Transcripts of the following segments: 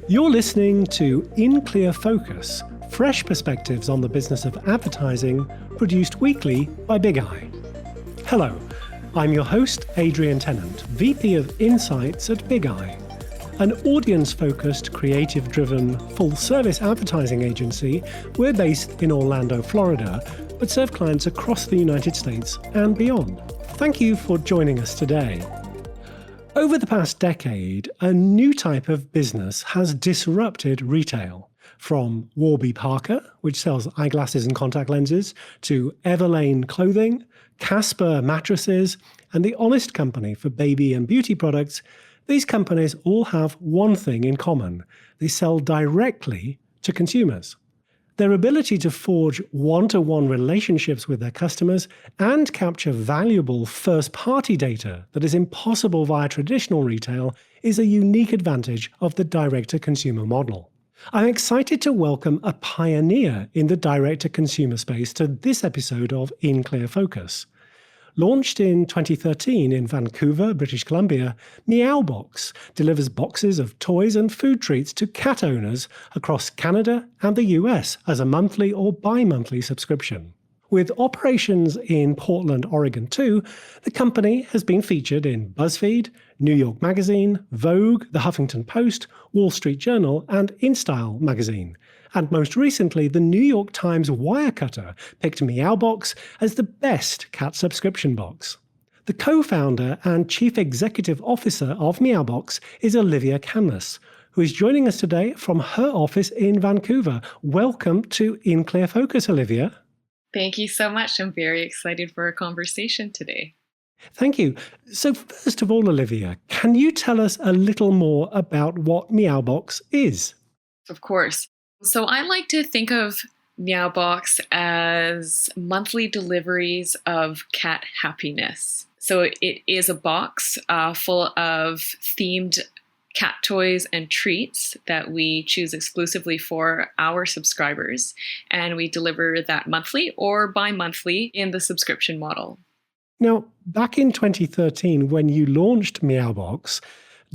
You're listening to In Clear Focus, fresh perspectives on the business of advertising, produced weekly by Big Eye. Hello, I'm your host, Adrian Tennant, VP of Insights at Big Eye, an audience-focused, creative-driven, full-service advertising agency. We're based in Orlando, Florida, but serve clients across the United States and beyond. Thank you for joining us today. Over the past decade, a new type of business has disrupted retail. From Warby Parker, which sells eyeglasses and contact lenses, to Everlane Clothing, Casper Mattresses, and The Honest Company for baby and beauty products, these companies all have one thing in common. They sell directly to consumers. Their ability to forge one-to-one relationships with their customers and capture valuable first-party data that is impossible via traditional retail is a unique advantage of the direct-to-consumer model. I'm excited to welcome a pioneer in the direct-to-consumer space to this episode of In Clear Focus. Launched in 2013 in Vancouver, British Columbia, Meowbox delivers boxes of toys and food treats to cat owners across Canada and the US as a monthly or bi-monthly subscription. With operations in Portland, Oregon too, the company has been featured in BuzzFeed, New York Magazine, Vogue, The Huffington Post, Wall Street Journal, and InStyle magazine. And most recently, the New York Times Wirecutter picked Meowbox as the best cat subscription box. The co-founder and chief executive officer of Meowbox is Olivia Canlas, who is joining us today from her office in Vancouver. Welcome to In Clear Focus, Olivia. Thank you so much. I'm very excited for our conversation today. Thank you. So first of all, Olivia, can you tell us a little more about what Meowbox is? Of course. So I like to think of Meowbox as monthly deliveries of cat happiness. So it is a box full of themed cat toys and treats that we choose exclusively for our subscribers. And we deliver that monthly or bi-monthly in the subscription model. Now, back in 2013, when you launched Meowbox,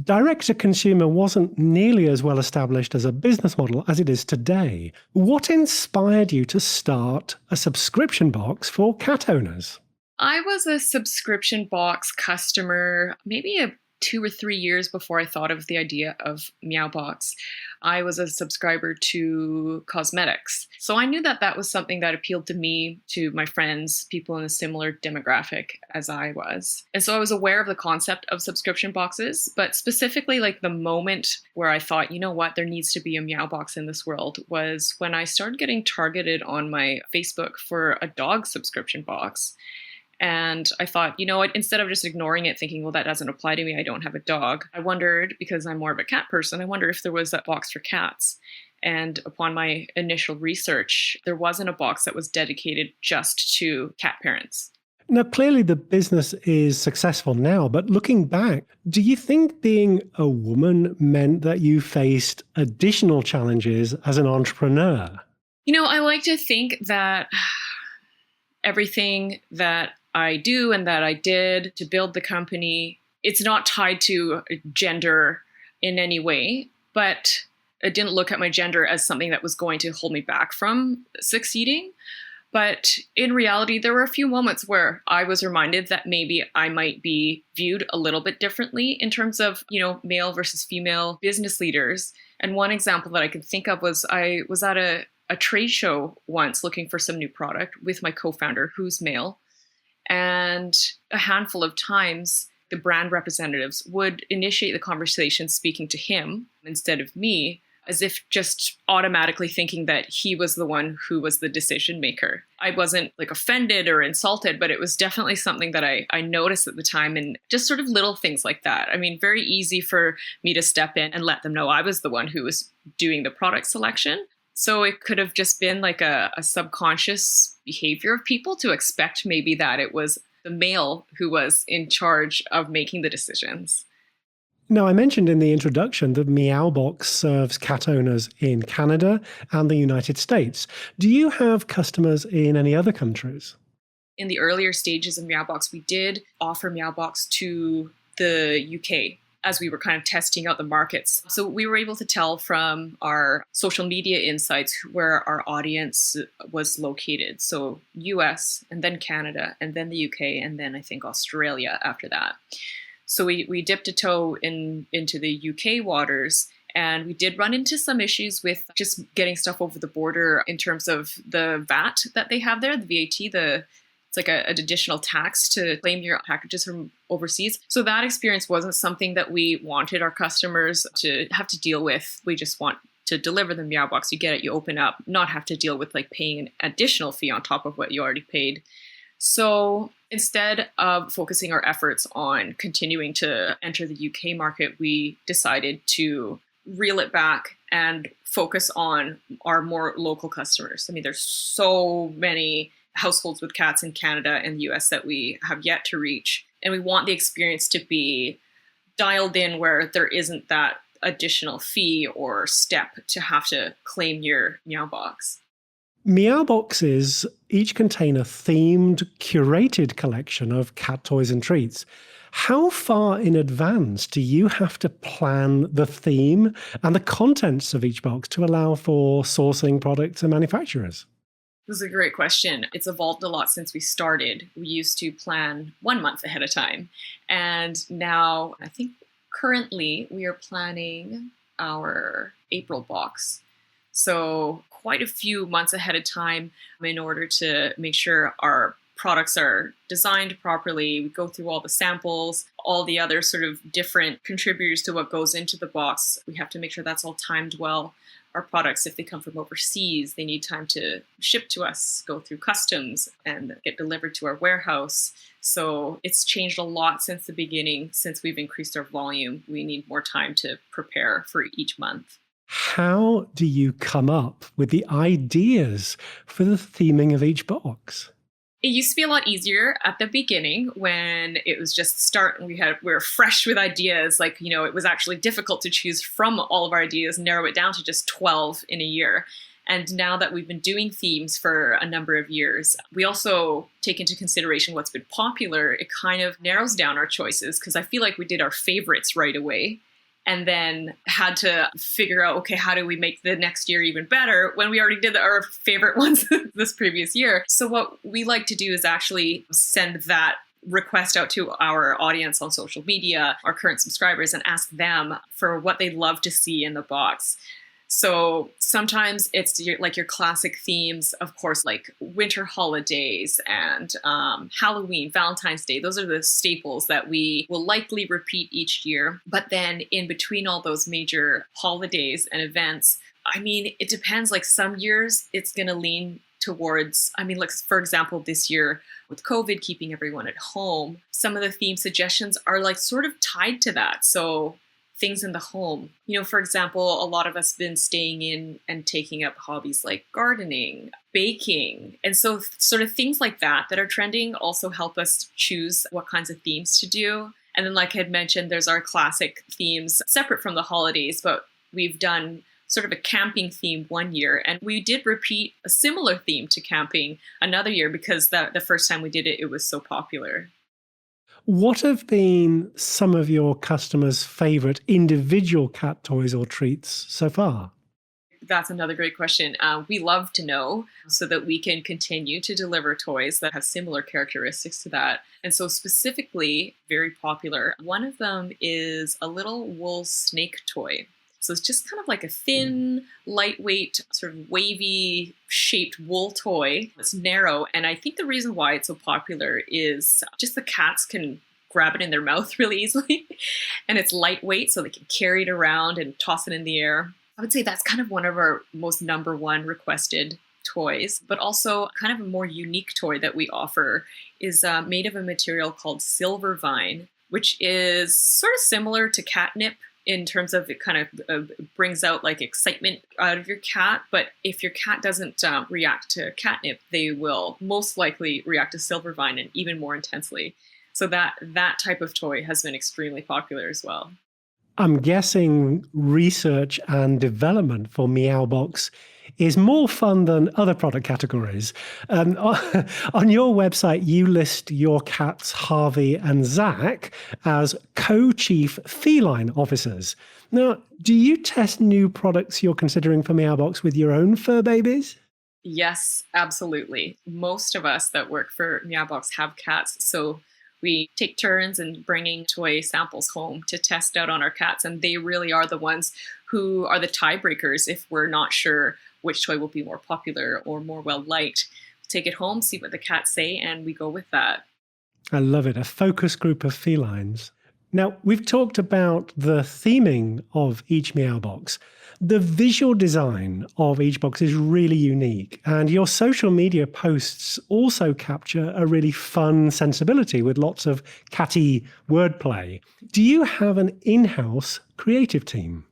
direct-to-consumer wasn't nearly as well established as a business model as it is today. What inspired you to start a subscription box for cat owners? I was a subscription box customer maybe 2 or 3 years before I thought of the idea of Meowbox. I was a subscriber to cosmetics. So I knew that that was something that appealed to me, to my friends, people in a similar demographic as I was. And so I was aware of the concept of subscription boxes, but specifically like the moment where I thought, you know what, there needs to be a Meowbox in this world was when I started getting targeted on my Facebook for a dog subscription box. And I thought, you know what, instead of just ignoring it, thinking, well, that doesn't apply to me, I don't have a dog, I wondered, because I'm more of a cat person, I wonder if there was a box for cats. And upon my initial research, there wasn't a box that was dedicated just to cat parents. Now, clearly the business is successful now, but looking back, do you think being a woman meant that you faced additional challenges as an entrepreneur? You know, I like to think that everything that I do and that I did to build the company, it's not tied to gender in any way, but I didn't look at my gender as something that was going to hold me back from succeeding. But in reality, there were a few moments where I was reminded that maybe I might be viewed a little bit differently in terms of, you know, male versus female business leaders. And one example that I could think of was I was at a trade show once looking for some new product with my co-founder, who's male. And a handful of times, the brand representatives would initiate the conversation speaking to him instead of me, as if just automatically thinking that he was the one who was the decision maker. I wasn't like offended or insulted, but it was definitely something that I noticed at the time, and just sort of little things like that. I mean, very easy for me to step in and let them know I was the one who was doing the product selection. So it could have just been like a subconscious behavior of people to expect maybe that it was the male who was in charge of making the decisions. Now, I mentioned in the introduction that Meowbox serves cat owners in Canada and the United States. Do you have customers in any other countries? In the earlier stages of Meowbox, we did offer Meowbox to the UK. as we were kind of testing out the markets. So we were able to tell from our social media insights where our audience was located. So US, and then Canada, and then the UK, and then I think Australia after that. So we dipped a toe into the UK waters, and we did run into some issues with just getting stuff over the border in terms of the VAT that they have there, the VAT, it's like an additional tax to claim your packages from overseas. So that experience wasn't something that we wanted our customers to have to deal with. We just want to deliver the Meowbox. You get it, you open up, not have to deal with like paying an additional fee on top of what you already paid. So instead of focusing our efforts on continuing to enter the UK market, we decided to reel it back and focus on our more local customers. I mean, there's so many households with cats in Canada and the US that we have yet to reach. And we want the experience to be dialed in where there isn't that additional fee or step to have to claim your Meowbox. Meowboxes each contain a themed, curated collection of cat toys and treats. How far in advance do you have to plan the theme and the contents of each box to allow for sourcing products and manufacturers? This is a great question. It's evolved a lot since we started. We used to plan 1 month ahead of time. And now I think currently we are planning our April box. So quite a few months ahead of time in order to make sure our products are designed properly. We go through all the samples, all the other sort of different contributors to what goes into the box. We have to make sure that's all timed well. Our products, if they come from overseas, they need time to ship to us, go through customs, and get delivered to our warehouse. So it's changed a lot since the beginning. Since we've increased our volume, we need more time to prepare for each month. How do you come up with the ideas for the theming of each box? It used to be a lot easier at the beginning when it was just start and we were fresh with ideas. Like, it was actually difficult to choose from all of our ideas, narrow it down to just 12 in a year. And now that we've been doing themes for a number of years, we also take into consideration what's been popular. It kind of narrows down our choices because I feel like we did our favorites right away and then had to figure out, okay, how do we make the next year even better when we already did our favorite ones this previous year? So what we like to do is actually send that request out to our audience on social media, our current subscribers, and ask them for what they'd love to see in the box. So sometimes it's your classic themes, of course, like winter holidays and Halloween, Valentine's Day. Those are the staples that we will likely repeat each year. But then in between all those major holidays and events, I mean, it depends. Like some years it's going to lean towards, like for example, this year with COVID keeping everyone at home, some of the theme suggestions are like sort of tied to that. So things in the home. For example, a lot of us have been staying in and taking up hobbies like gardening, baking. And so sort of things like that are trending also help us choose what kinds of themes to do. And then like I had mentioned, there's our classic themes separate from the holidays, but we've done sort of a camping theme one year. And we did repeat a similar theme to camping another year because the first time we did it, it was so popular. What have been some of your customers' favorite individual cat toys or treats so far? That's another great question. We love to know so that we can continue to deliver toys that have similar characteristics to that. And so specifically, very popular, one of them is a little wool snake toy. So it's just kind of like a thin, lightweight, sort of wavy shaped wool toy. It's narrow. And I think the reason why it's so popular is just the cats can grab it in their mouth really easily. And it's lightweight, so they can carry it around and toss it in the air. I would say that's kind of one of our most number one requested toys. But also kind of a more unique toy that we offer is made of a material called silver vine, which is sort of similar to catnip in terms of it kind of brings out like excitement out of your cat. But if your cat doesn't react to catnip, they will most likely react to silver vine and even more intensely. So that type of toy has been extremely popular as well. I'm guessing research and development for Meowbox is more fun than other product categories. On your website, you list your cats, Harvey and Zach, as co-chief feline officers. Now, do you test new products you're considering for Meowbox with your own fur babies? Yes, absolutely. Most of us that work for Meowbox have cats, so we take turns in bringing toy samples home to test out on our cats, and they really are the ones who are the tiebreakers if we're not sure which toy will be more popular or more well-liked. Take it home, see what the cats say, and we go with that. I love it. A focus group of felines. Now, we've talked about the theming of each Meowbox. The visual design of each box is really unique, and your social media posts also capture a really fun sensibility with lots of catty wordplay. Do you have an in-house creative team?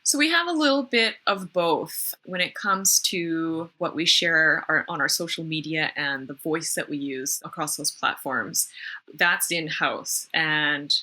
So we have a little bit of both when it comes to what we share on our social media and the voice that we use across those platforms. That's in-house, and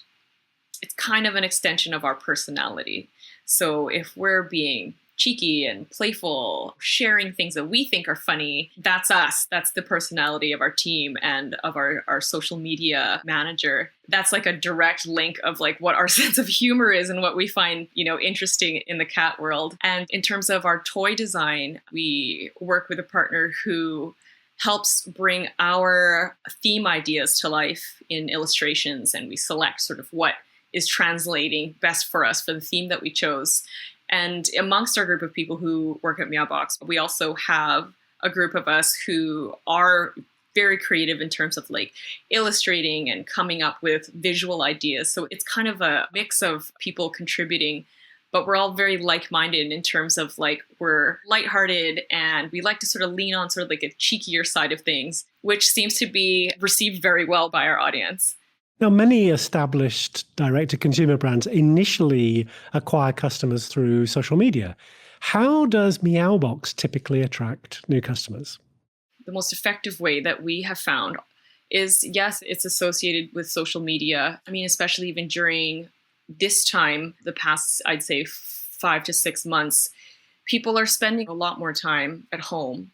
it's kind of an extension of our personality. So if we're being cheeky and playful, sharing things that we think are funny, that's us. That's the personality of our team and of our social media manager. That's like a direct link of like what our sense of humor is and what we find, interesting in the cat world. And in terms of our toy design, we work with a partner who helps bring our theme ideas to life in illustrations, and we select sort of what is translating best for us for the theme that we chose. And amongst our group of people who work at Meowbox, we also have a group of us who are very creative in terms of like illustrating and coming up with visual ideas. So it's kind of a mix of people contributing, but we're all very like-minded in terms of like we're lighthearted and we like to sort of lean on sort of like a cheekier side of things, which seems to be received very well by our audience. Now, many established direct-to-consumer brands initially acquire customers through social media. How does Meowbox typically attract new customers? The most effective way that we have found is, yes, it's associated with social media. I mean, especially even during this time, the past, I'd say 5 to 6 months, people are spending a lot more time at home,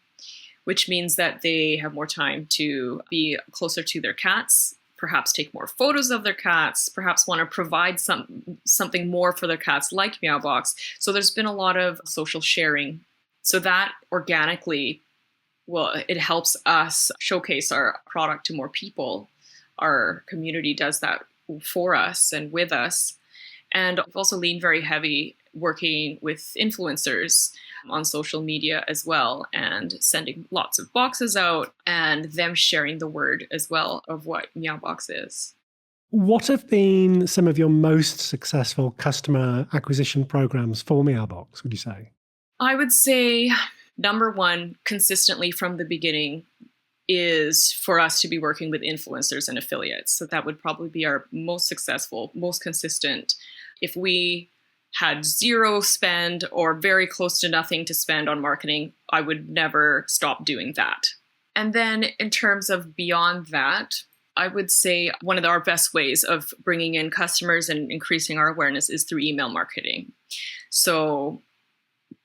which means that they have more time to be closer to their cats, perhaps take more photos of their cats, perhaps want to provide something more for their cats like Meowbox. So there's been a lot of social sharing. So that organically, it helps us showcase our product to more people. Our community does that for us and with us. And we've also leaned very heavy working with influencers on social media as well, and sending lots of boxes out and them sharing the word as well of what Meowbox is. What have been some of your most successful customer acquisition programs for Meowbox, would you say? I would say number one, consistently from the beginning, is for us to be working with influencers and affiliates. So that would probably be our most successful, most consistent. If we had zero spend or very close to nothing to spend on marketing, I would never stop doing that. And then in terms of beyond that, I would say one of our best ways of bringing in customers and increasing our awareness is through email marketing. So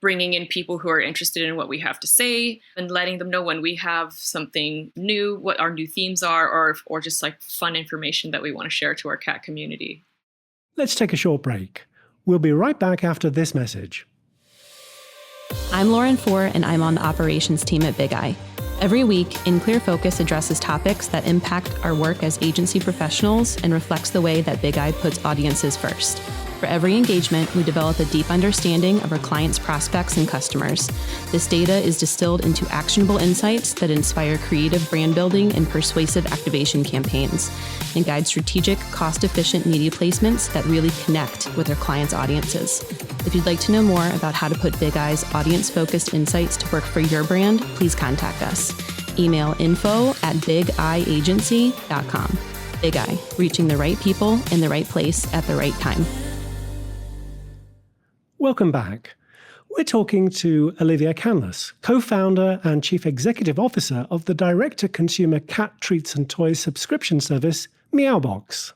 bringing in people who are interested in what we have to say and letting them know when we have something new, what our new themes are, or just like fun information that we want to share to our cat community. Let's take a short break. We'll be right back after this message. I'm Lauren Four, and I'm on the operations team at Big Eye. Every week, In Clear Focus addresses topics that impact our work as agency professionals and reflects the way that Big Eye puts audiences first. For every engagement, we develop a deep understanding of our clients' prospects and customers. This data is distilled into actionable insights that inspire creative brand building and persuasive activation campaigns, and guide strategic, cost-efficient media placements that really connect with our clients' audiences. If you'd like to know more about how to put Big Eye's audience-focused insights to work for your brand, please contact us. Email info@bigeyeagency.com. Big Eye, reaching the right people in the right place at the right time. Welcome back. We're talking to Olivia Canlas, co-founder and chief executive officer of the direct-to-consumer cat treats and toys subscription service, Meowbox.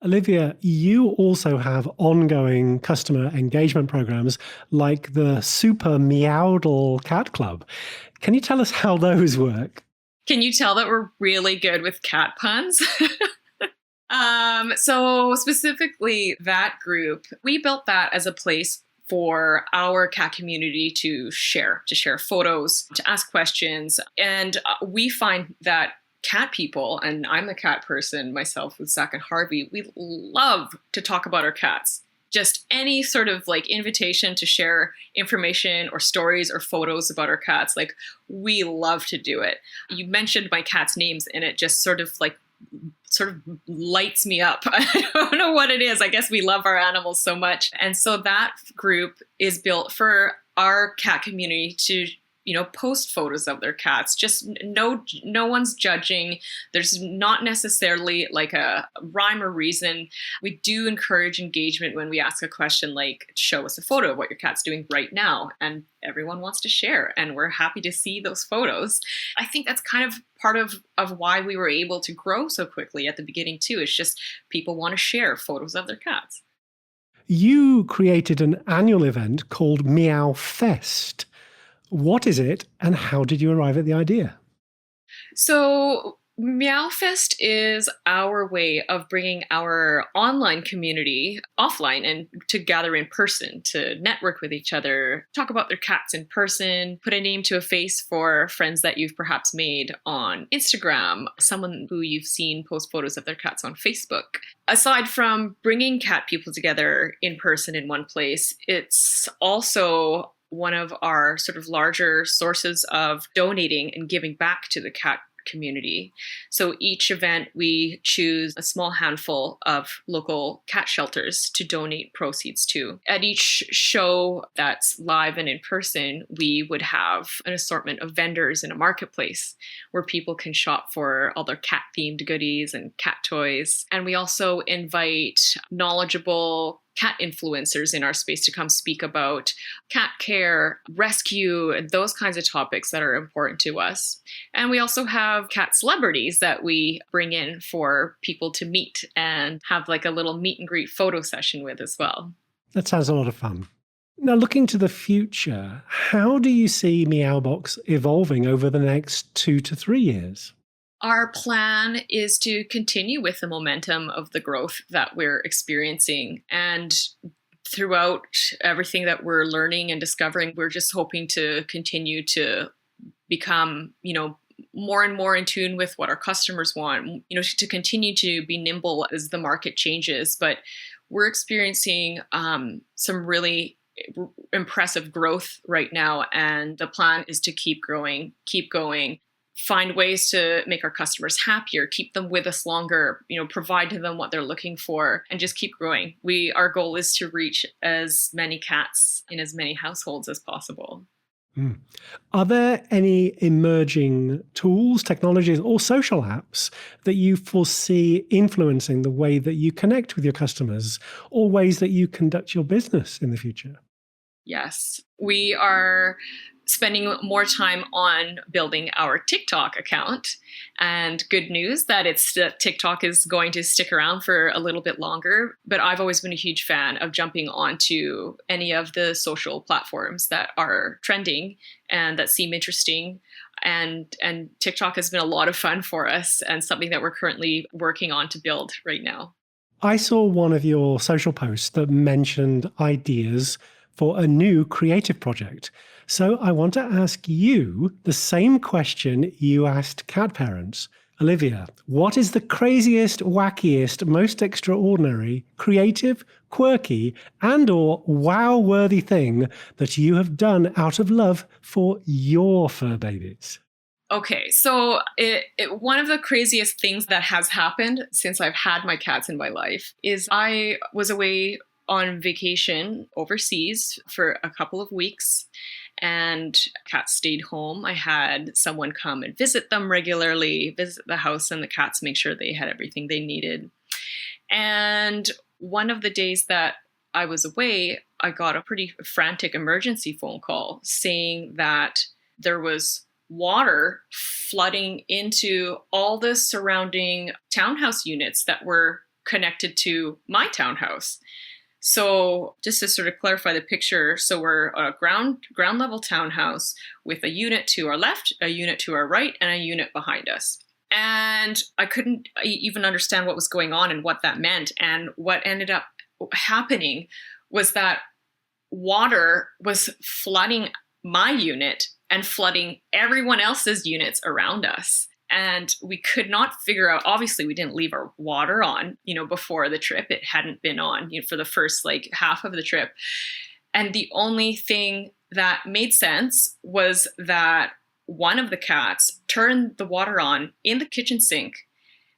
Olivia, you also have ongoing customer engagement programs like the Super Meowdle Cat Club. Can you tell us how those work? Can you tell that we're really good with cat puns? So specifically that group, we built that as a place for our cat community to share photos, to ask questions. And we find that cat people, and I'm a cat person myself with Zach and Harvey, we love to talk about our cats. Just any sort of like invitation to share information or stories or photos about our cats. Like, we love to do it. You mentioned my cat's names and it just sort of lights me up. I don't know what it is. I guess we love our animals so much. And so that group is built for our cat community to, post photos of their cats. Just no one's judging. There's not necessarily like a rhyme or reason. We do encourage engagement when we ask a question like, show us a photo of what your cat's doing right now. And everyone wants to share, and we're happy to see those photos. I think that's kind of part of why we were able to grow so quickly at the beginning too. It's just people want to share photos of their cats. You created an annual event called Meow Fest. What is it, and how did you arrive at the idea? So Meowfest is our way of bringing our online community offline and to gather in person, to network with each other, talk about their cats in person, put a name to a face for friends that you've perhaps made on Instagram, someone who you've seen post photos of their cats on Facebook. Aside from bringing cat people together in person in one place, it's also one of our sort of larger sources of donating and giving back to the cat community. So each event, we choose a small handful of local cat shelters to donate proceeds to. At each show that's live and in person, we would have an assortment of vendors in a marketplace where people can shop for all their cat-themed goodies and cat toys. And we also invite knowledgeable cat influencers in our space to come speak about cat care, rescue, and those kinds of topics that are important to us. And we also have cat celebrities that we bring in for people to meet and have like a little meet and greet photo session with as well. That sounds a lot of fun. Now, looking to the future, how do you see Meowbox evolving over the next 2 to 3 years? Our plan is to continue with the momentum of the growth that we're experiencing. And throughout everything that we're learning and discovering, we're just hoping to continue to become, more and more in tune with what our customers want, to continue to be nimble as the market changes. But we're experiencing some really impressive growth right now. And the plan is to keep growing, keep going, find ways to make our customers happier, keep them with us longer, provide to them what they're looking for, and just keep growing. Our goal is to reach as many cats in as many households as possible. Are there any emerging tools, technologies, or social apps that you foresee influencing the way that you connect with your customers or ways that you conduct your business in the future? Yes, we are spending more time on building our TikTok account. And good news that TikTok is going to stick around for a little bit longer. But I've always been a huge fan of jumping onto any of the social platforms that are trending and that seem interesting. And TikTok has been a lot of fun for us and something that we're currently working on to build right now. I saw one of your social posts that mentioned ideas for a new creative project. So I want to ask you the same question you asked cat parents. Olivia, what is the craziest, wackiest, most extraordinary, creative, quirky, and/or wow-worthy thing that you have done out of love for your fur babies? Okay, so one of the craziest things that has happened since I've had my cats in my life is I was away on vacation overseas for a couple of weeks, and cats stayed home. I had someone come and visit them regularly, visit the house and the cats, make sure they had everything they needed. And one of the days that I was away, I got a pretty frantic emergency phone call saying that there was water flooding into all the surrounding townhouse units that were connected to my townhouse. So just to sort of clarify the picture, so we're a ground level townhouse with a unit to our left, a unit to our right, and a unit behind us. And I couldn't even understand what was going on and what that meant. And what ended up happening was that water was flooding my unit and flooding everyone else's units around us. And we could not figure out, obviously we didn't leave our water on, before the trip. It hadn't been on, for the first half of the trip. And the only thing that made sense was that one of the cats turned the water on in the kitchen sink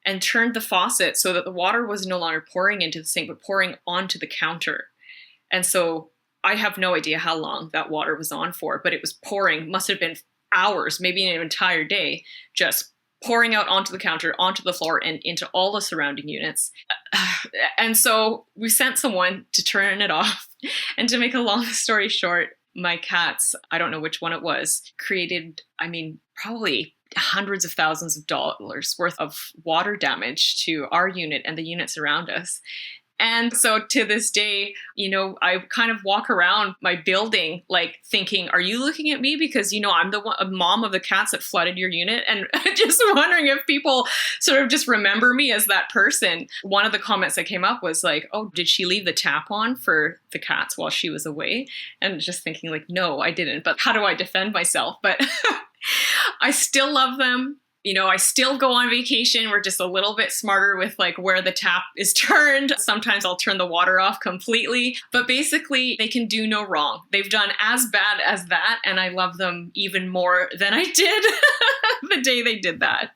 and turned the faucet so that the water was no longer pouring into the sink, but pouring onto the counter. And so I have no idea how long that water was on for, but it was pouring, must have been hours, maybe an entire day, just pouring out onto the counter, onto the floor, and into all the surrounding units. And so we sent someone to turn it off. And to make a long story short, my cats, I don't know which one it was, created, probably hundreds of thousands of dollars worth of water damage to our unit and the units around us. And so to this day, I kind of walk around my building thinking, are you looking at me? Because, I'm the mom of the cats that flooded your unit. And just wondering if people sort of just remember me as that person. One of the comments that came up was oh, did she leave the tap on for the cats while she was away? And just thinking no, I didn't. But how do I defend myself? But I still love them. I still go on vacation. We're just a little bit smarter with where the tap is turned. Sometimes I'll turn the water off completely, but basically they can do no wrong. They've done as bad as that. And I love them even more than I did the day they did that.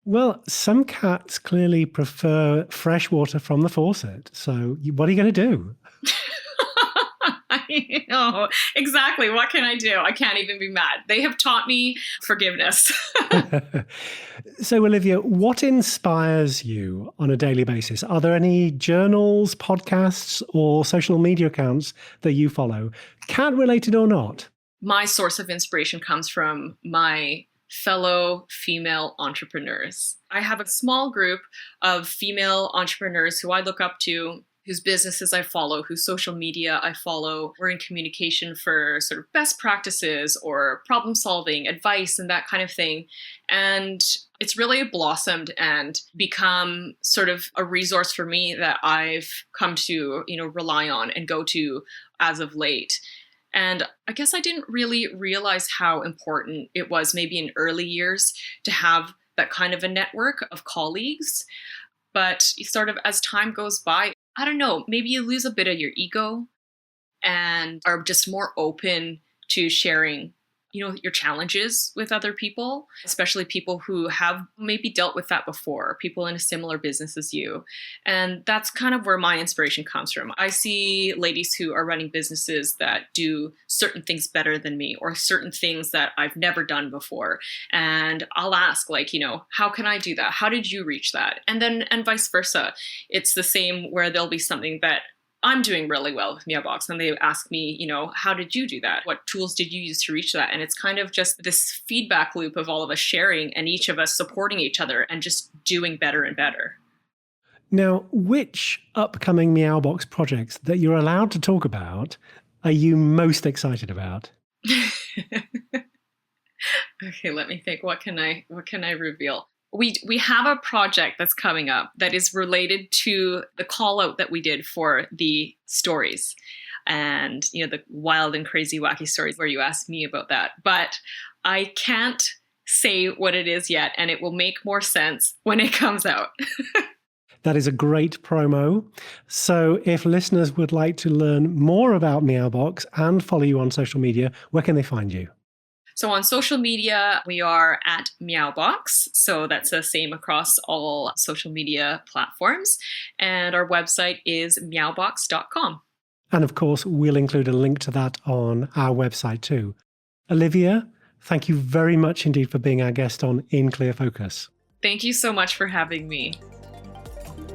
Well, some cats clearly prefer fresh water from the faucet. So what are you going to do? Exactly. What can I do? I can't even be mad. They have taught me forgiveness. So, Olivia, what inspires you on a daily basis? Are there any journals, podcasts, or social media accounts that you follow, cat-related or not? My source of inspiration comes from my fellow female entrepreneurs. I have a small group of female entrepreneurs who I look up to, whose businesses I follow, whose social media I follow. We're in communication for sort of best practices or problem solving, advice, and that kind of thing. And it's really blossomed and become sort of a resource for me that I've come to, rely on and go to as of late. And I guess I didn't really realize how important it was maybe in early years to have that kind of a network of colleagues. But sort of as time goes by, I don't know, maybe you lose a bit of your ego and are just more open to sharing, your challenges with other people, especially people who have maybe dealt with that before, people in a similar business as you. And that's kind of where my inspiration comes from. I see ladies who are running businesses that do certain things better than me or certain things that I've never done before. And I'll ask how can I do that? How did you reach that? And vice versa. It's the same where there'll be something that I'm doing really well with Meowbox, and they ask me, how did you do that? What tools did you use to reach that? And it's kind of just this feedback loop of all of us sharing and each of us supporting each other and just doing better and better. Now, which upcoming Meowbox projects that you're allowed to talk about are you most excited about? Okay, let me think. What can I reveal? We have a project that's coming up that is related to the call out that we did for the stories and, the wild and crazy wacky stories where you asked me about that. But I can't say what it is yet, and it will make more sense when it comes out. That is a great promo. So if listeners would like to learn more about Meowbox and follow you on social media, where can they find you? So on social media, we are at Meowbox. So that's the same across all social media platforms. And our website is meowbox.com. And of course, we'll include a link to that on our website too. Olivia, thank you very much indeed for being our guest on In Clear Focus. Thank you so much for having me.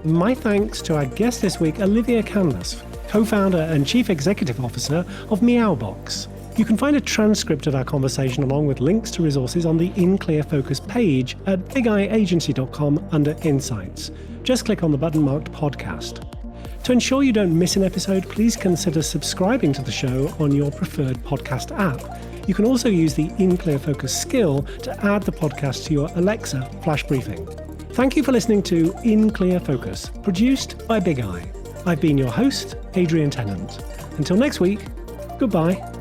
My thanks to our guest this week, Olivia Canlas, co-founder and chief executive officer of Meowbox. You can find a transcript of our conversation along with links to resources on the In Clear Focus page at bigeyeagency.com under Insights. Just click on the button marked Podcast. To ensure you don't miss an episode, please consider subscribing to the show on your preferred podcast app. You can also use the In Clear Focus skill to add the podcast to your Alexa flash briefing. Thank you for listening to In Clear Focus, produced by Big Eye. I've been your host, Adrian Tennant. Until next week, goodbye.